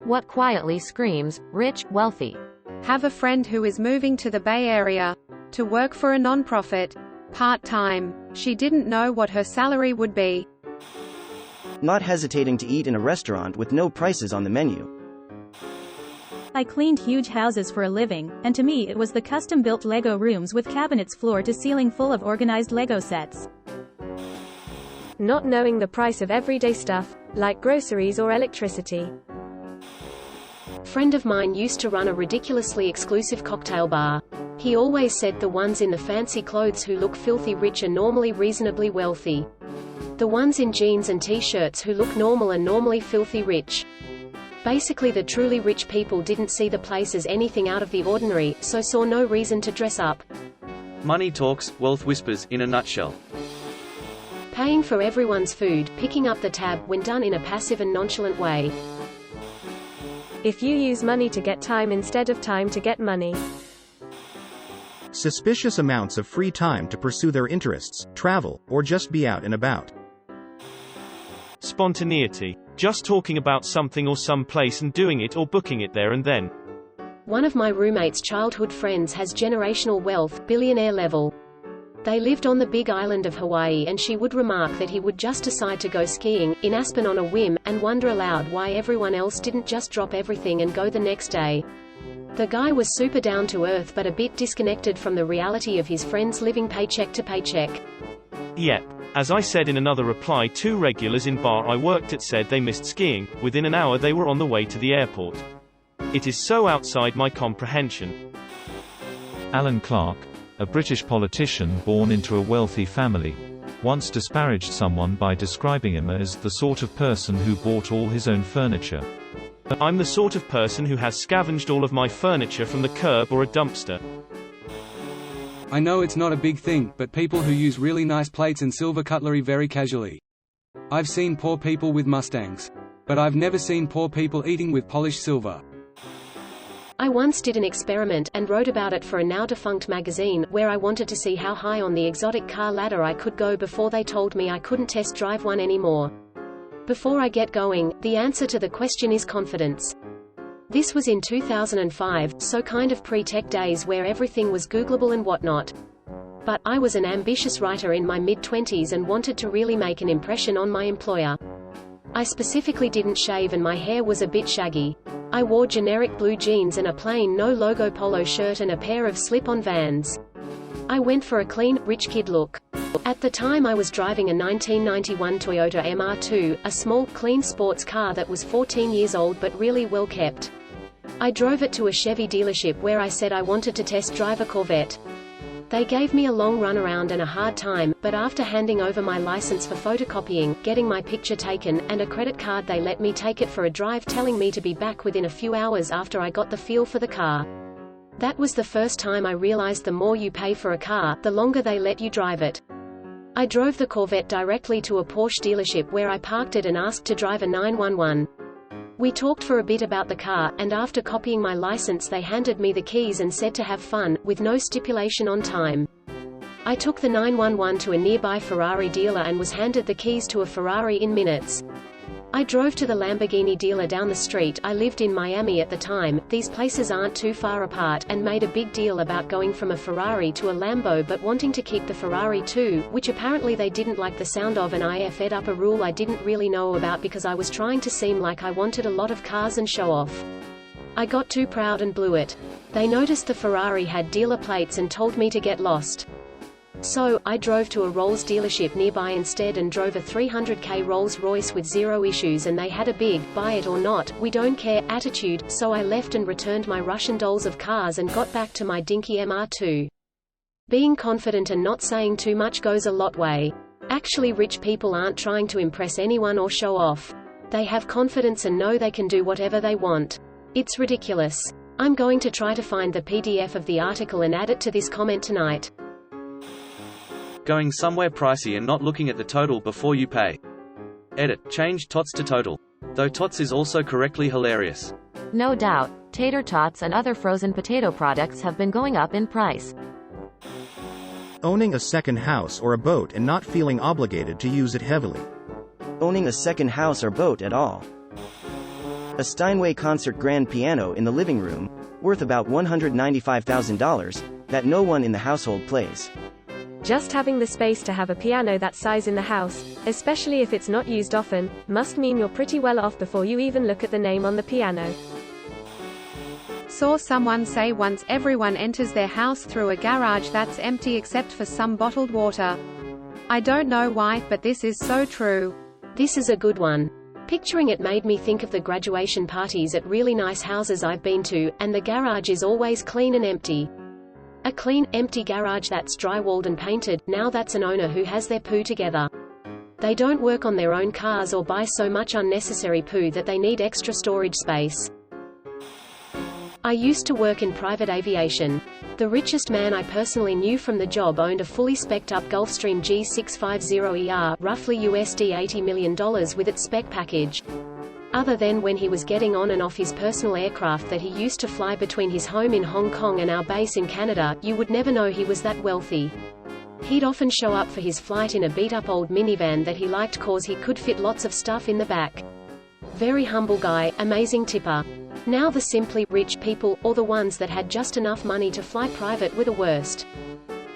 what quietly screams, rich, wealthy. Have a friend who is moving to the Bay Area to work for a nonprofit, part-time. She didn't know what her salary would be. Not hesitating to eat in a restaurant with no prices on the menu. I cleaned huge houses for a living, and to me it was the custom-built Lego rooms with cabinets floor to ceiling full of organized Lego sets. Not knowing the price of everyday stuff, like groceries or electricity. Friend of mine used to run a ridiculously exclusive cocktail bar. He always said the ones in the fancy clothes who look filthy rich are normally reasonably wealthy. The ones in jeans and t-shirts who look normal are normally filthy rich. Basically, the truly rich people didn't see the place as anything out of the ordinary, so saw no reason to dress up. Money talks, wealth whispers, in a nutshell. Paying for everyone's food, picking up the tab, when done in a passive and nonchalant way. If you use money to get time instead of time to get money. Suspicious amounts of free time to pursue their interests, travel, or just be out and about. Spontaneity. Just talking about something or some place and doing it or booking it there and then. One of my roommate's childhood friends has generational wealth, billionaire level. They lived on the big island of Hawaii, and she would remark that he would just decide to go skiing in Aspen on a whim, and wonder aloud why everyone else didn't just drop everything and go the next day. The guy was super down to earth but a bit disconnected from the reality of his friends living paycheck to paycheck. Yep. As I said in another reply, 2 regulars in bar I worked at said they missed skiing. Within an hour they were on the way to the airport. It is so outside my comprehension. Alan Clark, a British politician born into a wealthy family, once disparaged someone by describing him as the sort of person who bought all his own furniture. I'm the sort of person who has scavenged all of my furniture from the curb or a dumpster. I know it's not a big thing, but people who use really nice plates and silver cutlery very casually. I've seen poor people with Mustangs. But I've never seen poor people eating with polished silver. I once did an experiment, and wrote about it for a now-defunct magazine, where I wanted to see how high on the exotic car ladder I could go before they told me I couldn't test drive one anymore. Before I get going, the answer to the question is confidence. This was in 2005, so kind of pre-tech days where everything was Googleable and whatnot. But I was an ambitious writer in my mid-20s and wanted to really make an impression on my employer. I specifically didn't shave and my hair was a bit shaggy. I wore generic blue jeans and a plain no-logo polo shirt and a pair of slip-on Vans. I went for a clean, rich kid look. At the time I was driving a 1991 Toyota MR2, a small, clean sports car that was 14 years old but really well kept. I drove it to a Chevy dealership where I said I wanted to test drive a Corvette. They gave me a long runaround and a hard time, but after handing over my license for photocopying, getting my picture taken, and a credit card, they let me take it for a drive, telling me to be back within a few hours after I got the feel for the car. That was the first time I realized the more you pay for a car, the longer they let you drive it. I drove the Corvette directly to a Porsche dealership where I parked it and asked to drive a 911. We talked for a bit about the car, and after copying my license they handed me the keys and said to have fun, with no stipulation on time. I took the 911 to a nearby Ferrari dealer and was handed the keys to a Ferrari in minutes. I drove to the Lamborghini dealer down the street. I lived in Miami at the time, these places aren't too far apart, and made a big deal about going from a Ferrari to a Lambo but wanting to keep the Ferrari too, which apparently they didn't like the sound of, and I fed up a rule I didn't really know about because I was trying to seem like I wanted a lot of cars and show off. I got too proud and blew it. They noticed the Ferrari had dealer plates and told me to get lost. So, I drove to a Rolls dealership nearby instead and drove a 300k Rolls-Royce with zero issues, and they had a big, buy it or not, we don't care, attitude, so I left and returned my Russian dolls of cars and got back to my dinky MR2. Being confident and not saying too much goes a lot way. Actually, rich people aren't trying to impress anyone or show off. They have confidence and know they can do whatever they want. It's ridiculous. I'm going to try to find the PDF of the article and add it to this comment tonight. Going somewhere pricey and not looking at the total before you pay. Edit, change tots to total. Though tots is also correctly hilarious. No doubt, tater tots and other frozen potato products have been going up in price. Owning a second house or a boat and not feeling obligated to use it heavily. Owning a second house or boat at all. A Steinway concert grand piano in the living room, worth about $195,000, that no one in the household plays. Just having the space to have a piano that size in the house, especially if it's not used often, must mean you're pretty well off before you even look at the name on the piano. Saw someone say once everyone enters their house through a garage that's empty except for some bottled water. I don't know why, but this is so true. This is a good one. Picturing it made me think of the graduation parties at really nice houses I've been to, and the garage is always clean and empty. A clean, empty garage that's drywalled and painted, now that's an owner who has their poo together. They don't work on their own cars or buy so much unnecessary poo that they need extra storage space. I used to work in private aviation. The richest man I personally knew from the job owned a fully spec'd up Gulfstream G650ER, roughly USD $80 million with its spec package. Other than when he was getting on and off his personal aircraft that he used to fly between his home in Hong Kong and our base in Canada, you would never know he was that wealthy. He'd often show up for his flight in a beat-up old minivan that he liked cause he could fit lots of stuff in the back. Very humble guy, amazing tipper. Now the simply rich people, or the ones that had just enough money to fly private, were the worst.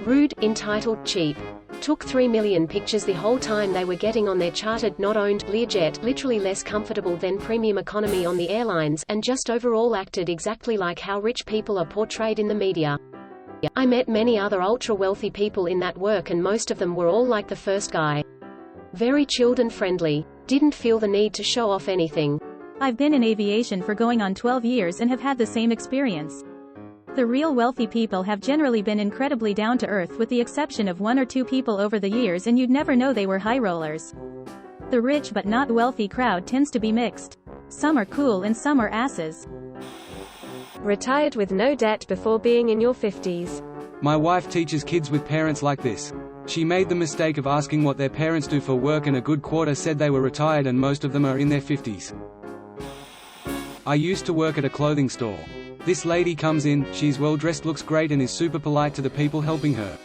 Rude, entitled, cheap. Took 3 million pictures the whole time they were getting on their chartered, not owned, Learjet, literally less comfortable than premium economy on the airlines, and just overall acted exactly like how rich people are portrayed in the media. I met many other ultra-wealthy people in that work and most of them were all like the first guy. Very chilled and friendly. Didn't feel the need to show off anything. I've been in aviation for going on 12 years and have had the same experience. The real wealthy people have generally been incredibly down to earth with the exception of 1 or 2 people over the years, and you'd never know they were high rollers. The rich but not wealthy crowd tends to be mixed. Some are cool and some are asses. Retired with no debt before being in your 50s. My wife teaches kids with parents like this. She made the mistake of asking what their parents do for work and a good quarter said they were retired and most of them are in their 50s. I used to work at a clothing store. This lady comes in, she's well dressed, looks great and is super polite to the people helping her.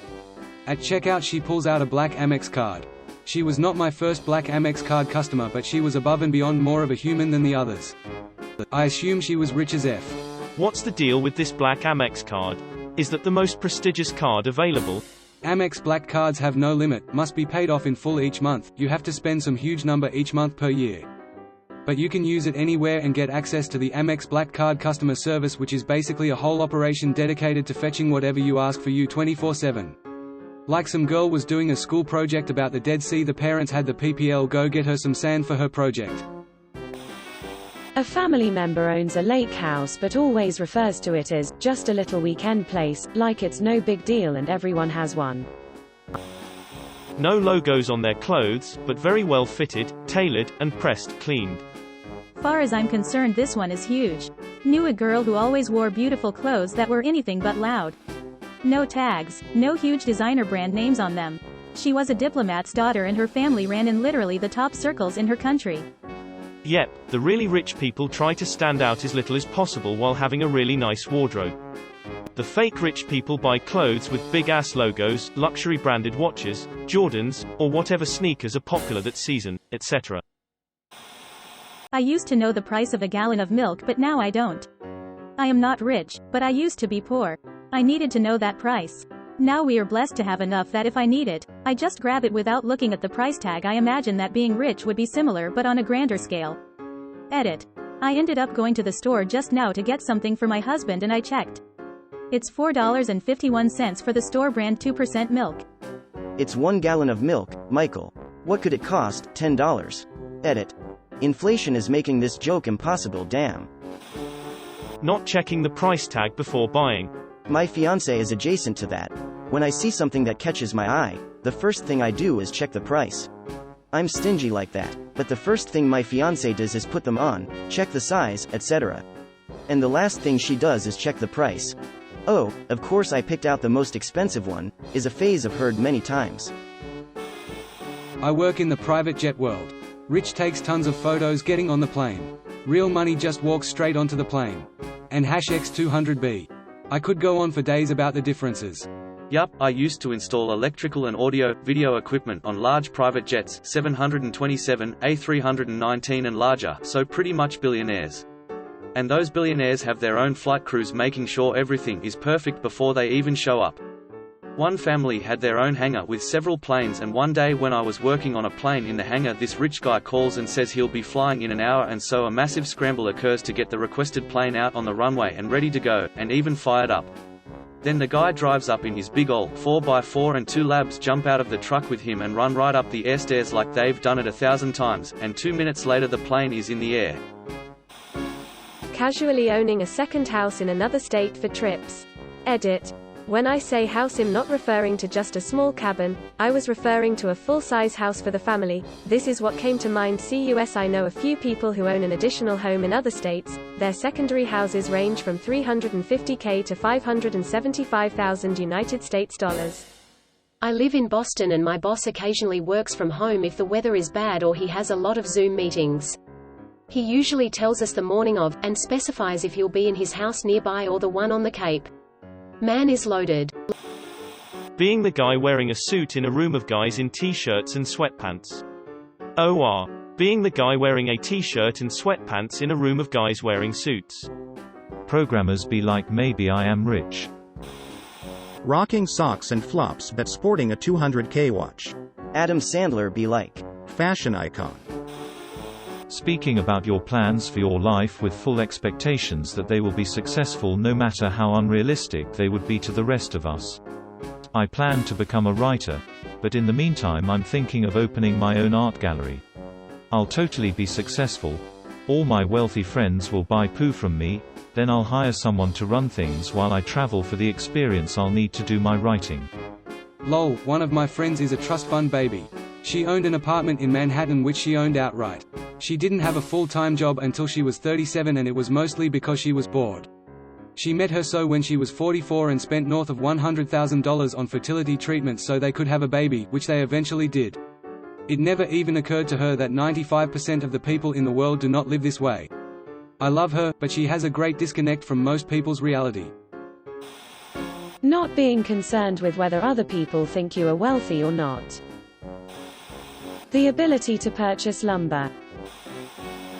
At checkout she pulls out a black Amex card. She was not my first black Amex card customer, but she was above and beyond more of a human than the others. I assume she was rich as F. What's the deal with this black Amex card? Is that the most prestigious card available? Amex black cards have no limit, must be paid off in full each month, you have to spend some huge number each month per year. But you can use it anywhere and get access to the Amex Black Card customer service, which is basically a whole operation dedicated to fetching whatever you ask for you 24/7. Like some girl was doing a school project about the Dead Sea, the parents had the PPL go get her some sand for her project. A family member owns a lake house but always refers to it as just a little weekend place, like it's no big deal and everyone has one. No logos on their clothes, but very well fitted, tailored, and pressed cleaned. Far as I'm concerned, this one is huge. Knew a girl who always wore beautiful clothes that were anything but loud. No tags, no huge designer brand names on them. She was a diplomat's daughter and her family ran in literally the top circles in her country. Yep, the really rich people try to stand out as little as possible while having a really nice wardrobe. The fake rich people buy clothes with big-ass logos, luxury branded watches, Jordans, or whatever sneakers are popular that season, etc. I used to know the price of a gallon of milk, but now I don't. I am not rich, but I used to be poor. I needed to know that price. Now we are blessed to have enough that if I need it, I just grab it without looking at the price tag. I imagine that being rich would be similar but on a grander scale. Edit. I ended up going to the store just now to get something for my husband and I checked. It's $4.51 for the store brand 2% milk. It's 1 gallon of milk, Michael. What could it cost? $10. Edit. Inflation is making this joke impossible, damn. Not checking the price tag before buying. My fiancé is adjacent to that. When I see something that catches my eye, the first thing I do is check the price. I'm stingy like that, but the first thing my fiancé does is put them on, check the size, etc. And the last thing she does is check the price. Oh, of course I picked out the most expensive one, is a phase I've heard many times. I work in the private jet world. Rich takes tons of photos getting on the plane. Real money just walks straight onto the plane. And #X200B. I could go on for days about the differences. Yup, I used to install electrical and audio, video equipment on large private jets, 727, A319 and larger, so pretty much billionaires. And those billionaires have their own flight crews making sure everything is perfect before they even show up. One family had their own hangar with several planes, and one day when I was working on a plane in the hangar, this rich guy calls and says he'll be flying in an hour, and so a massive scramble occurs to get the requested plane out on the runway and ready to go, and even fired up. Then the guy drives up in his big ol' 4x4 and 2 labs jump out of the truck with him and run right up the airstairs like they've done it 1,000 times, and 2 minutes later the plane is in the air. Casually owning a second house in another state for trips. Edit. When I say house, I'm not referring to just a small cabin, I was referring to a full-size house for the family. This is what came to mind. CUS I know a few people who own an additional home in other states. Their secondary houses range from $350K to $575,000 United States dollars. I live in Boston and my boss occasionally works from home if the weather is bad or he has a lot of Zoom meetings. He usually tells us the morning of, and specifies if he'll be in his house nearby or the one on the Cape. Man is loaded. Being the guy wearing a suit in a room of guys in t-shirts and sweatpants. OR. Being the guy wearing a t-shirt and sweatpants in a room of guys wearing suits. Programmers be like, maybe I am rich. Rocking socks and flops but sporting a 200K watch. Adam Sandler be like. Fashion icon. Speaking about your plans for your life with full expectations that they will be successful no matter how unrealistic they would be to the rest of us. I plan to become a writer, but in the meantime I'm thinking of opening my own art gallery. I'll totally be successful. All my wealthy friends will buy poo from me, then I'll hire someone to run things while I travel for the experience I'll need to do my writing. Lol, one of my friends is a trust fund baby. She owned an apartment in Manhattan which she owned outright. She didn't have a full-time job until she was 37, and it was mostly because she was bored. She met her so when she was 44 and spent north of $100,000 on fertility treatments so they could have a baby, which they eventually did. It never even occurred to her that 95% of the people in the world do not live this way. I love her, but she has a great disconnect from most people's reality. Not being concerned with whether other people think you are wealthy or not. The ability to purchase lumber.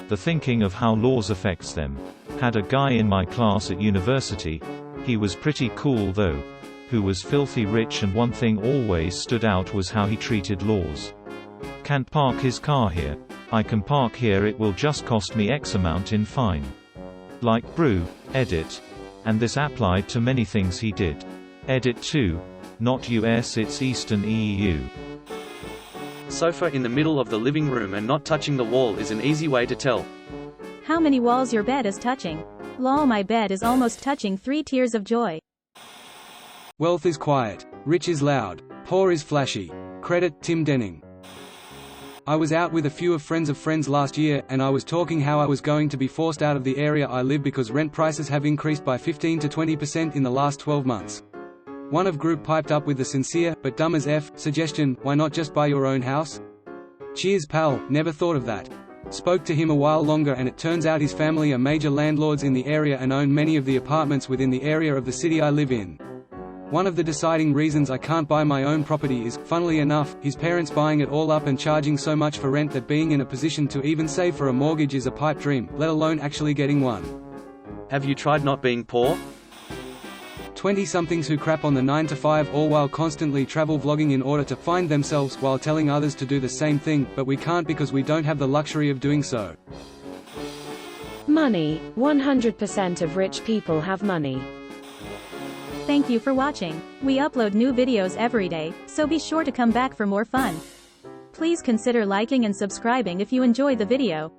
The thinking of how laws affects them. Had a guy in my class at university, he was pretty cool though, who was filthy rich, and one thing always stood out was how he treated laws. Can't park his car here. I can park here, it will just cost me X amount in fine. Like brew, edit. And this applied to many things he did. Edit 2. Not US, it's Eastern EU. Sofa in the middle of the living room and not touching the wall is an easy way to tell. How many walls your bed is touching? Lol, my bed is almost touching 3 tears of joy. Wealth is quiet. Rich is loud. Poor is flashy. Credit, Tim Denning. I was out with a few of friends last year, and I was talking how I was going to be forced out of the area I live because rent prices have increased by 15 to 20% in the last 12 months. One of group piped up with the sincere, but dumb as F, suggestion, why not just buy your own house? Cheers pal, never thought of that. Spoke to him a while longer and it turns out his family are major landlords in the area and own many of the apartments within the area of the city I live in. One of the deciding reasons I can't buy my own property is, funnily enough, his parents buying it all up and charging so much for rent that being in a position to even save for a mortgage is a pipe dream, let alone actually getting one. Have you tried not being poor? 20-somethings who crap on the 9 to 5 all while constantly travel vlogging in order to find themselves while telling others to do the same thing, but we can't because we don't have the luxury of doing so. Money. 100% of rich people have money. Thank you for watching. We upload new videos every day, so be sure to come back for more fun. Please consider liking and subscribing if you enjoy the video.